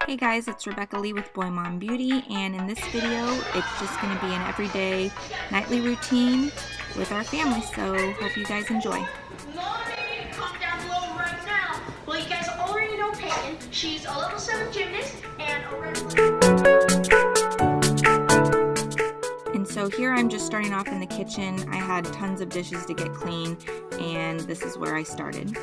Hey guys, it's Rebecca Lee with Boy Mom Beauty, and in this video, it's just going to be an everyday nightly routine with our family, so hope you guys enjoy. Comment down below right now. Well, you guys already know Peyton. She's a level 7 gymnast and a red. And so here I'm just starting off in the kitchen. I had tons of dishes to get clean, and this is where I started.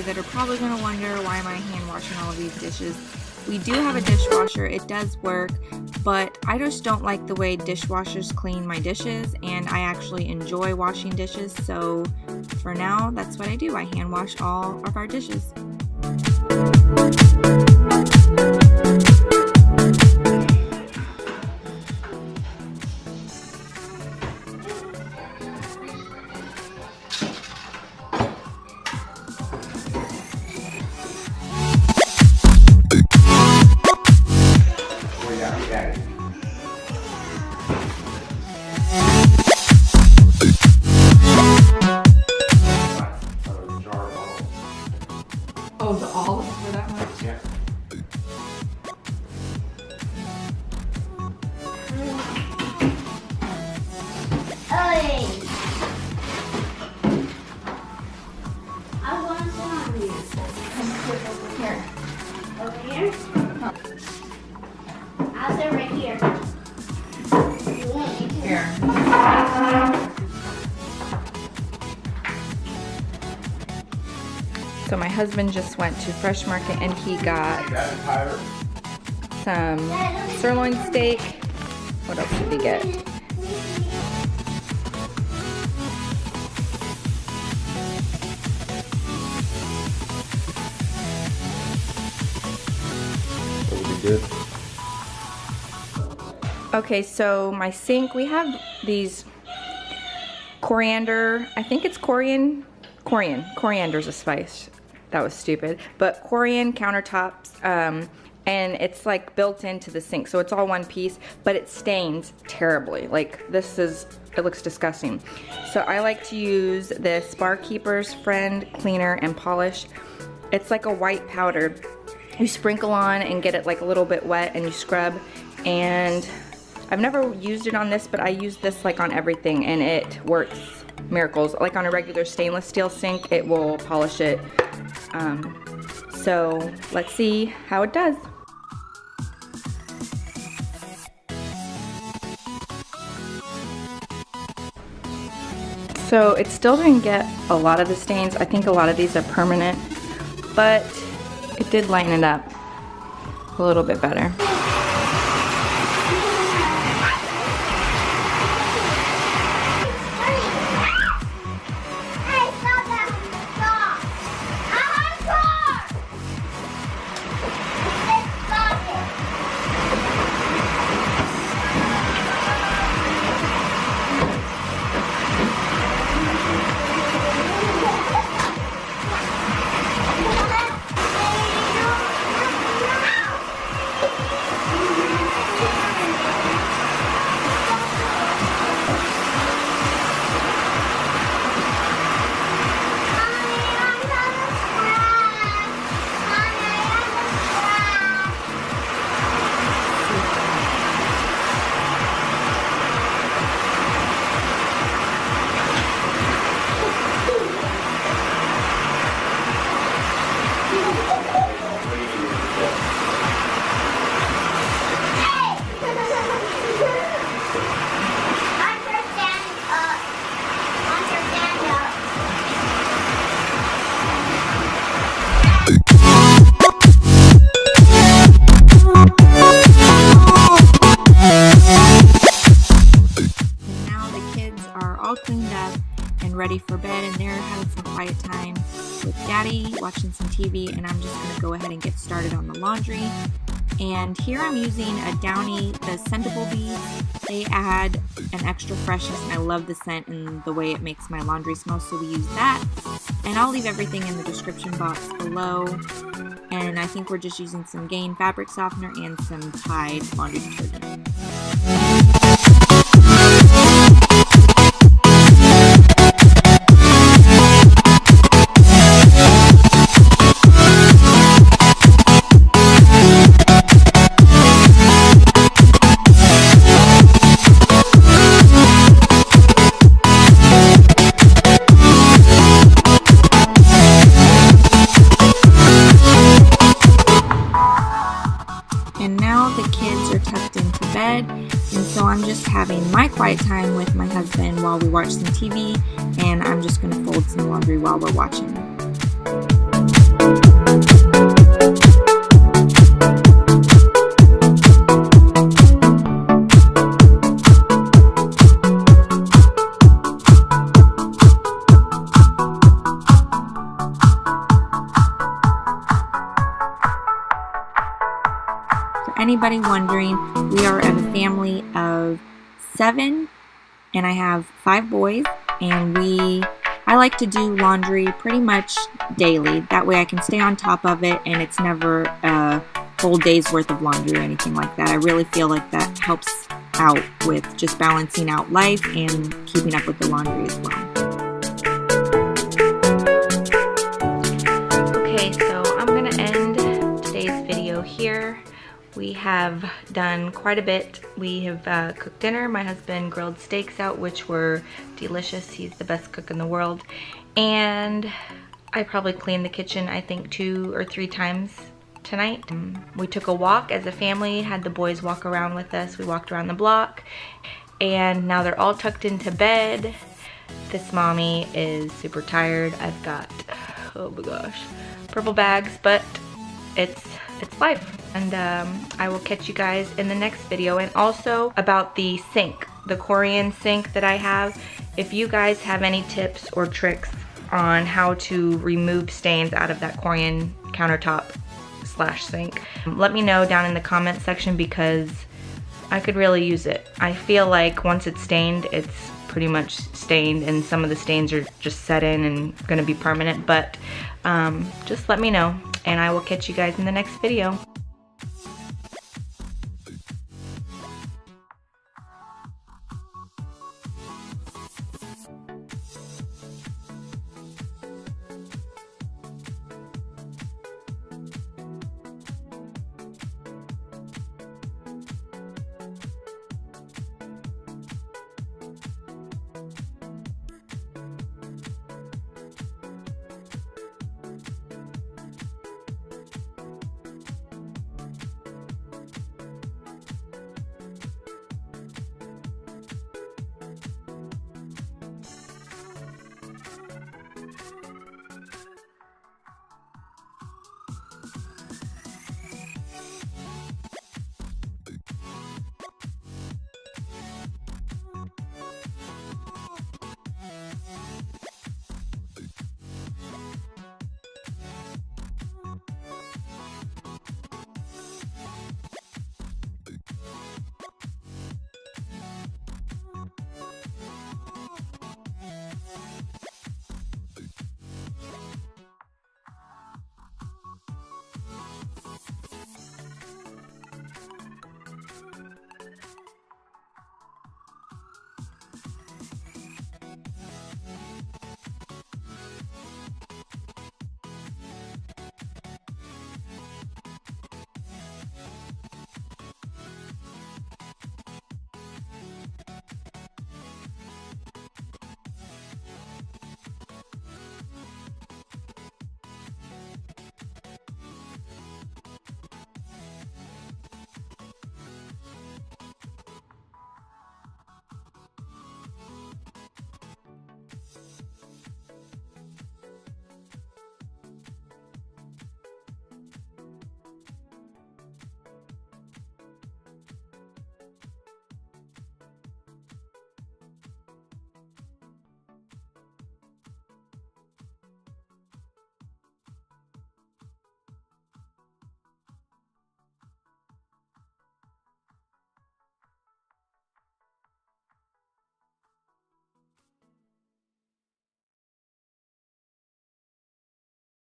That are probably going to wonder, why am I hand washing all of these dishes? We do have a dishwasher. It does work, but I just don't like the way dishwashers clean my dishes, and I actually enjoy washing dishes, so for now that's what I do. I hand wash all of our dishes. Oh, the olives for that much? Yeah. Hey! I want some on these. Here. Over here? I'll sit right here. You want me to? Here. So my husband just went to Fresh Market and he got some sirloin steak. What else did he get? Good. Okay, so my sink, we have these coriander, I think it's coriander's a spice. That was stupid. But coriander countertops, and it's like built into the sink, so it's all one piece, but it stains terribly. Like it looks disgusting. So I like to use this Barkeeper's Friend Cleaner and Polish. It's like a white powder. You sprinkle on and get it like a little bit wet and you scrub, and I've never used it on this, but I use this like on everything and it works miracles. Like on a regular stainless steel sink, it will polish it. So let's see how it does. So it still didn't get a lot of the stains. I think a lot of these are permanent, but it did lighten it up a little bit better. getting ready for bed, and they're having some quiet time with Daddy, watching some TV, and I'm just gonna go ahead and get started on the laundry. And here I'm using a Downy, the Scentable Beads. They add an extra freshness, and I love the scent and the way it makes my laundry smell, so we use that. And I'll leave everything in the description box below. And I think we're just using some Gain fabric softener and some Tide laundry detergent. And now the kids are tucked into bed, and so I'm just having my quiet time with my husband while we watch some TV, and I'm just going to fold some laundry while we're watching. Anybody wondering, we are a family of 7, and I have 5 boys, and I like to do laundry pretty much daily. That way I can stay on top of it, and it's never a full day's worth of laundry or anything like that. I really feel like that helps out with just balancing out life and keeping up with the laundry as well. Okay, so I'm gonna end today's video here. We have done quite a bit. We have cooked dinner. My husband grilled steaks out, which were delicious. He's the best cook in the world. And I probably cleaned the kitchen, I think 2 or 3 times tonight. We took a walk as a family, had the boys walk around with us. We walked around the block, and now they're all tucked into bed. This mommy is super tired. I've got, oh my gosh, purple bags, but it's life. And I will catch you guys in the next video. And also about the sink, the Corian sink that I have. If you guys have any tips or tricks on how to remove stains out of that Corian countertop / sink, let me know down in the comment section, because I could really use it. I feel like once it's stained, it's pretty much stained, and some of the stains are just set in and gonna be permanent. But just let me know, and I will catch you guys in the next video.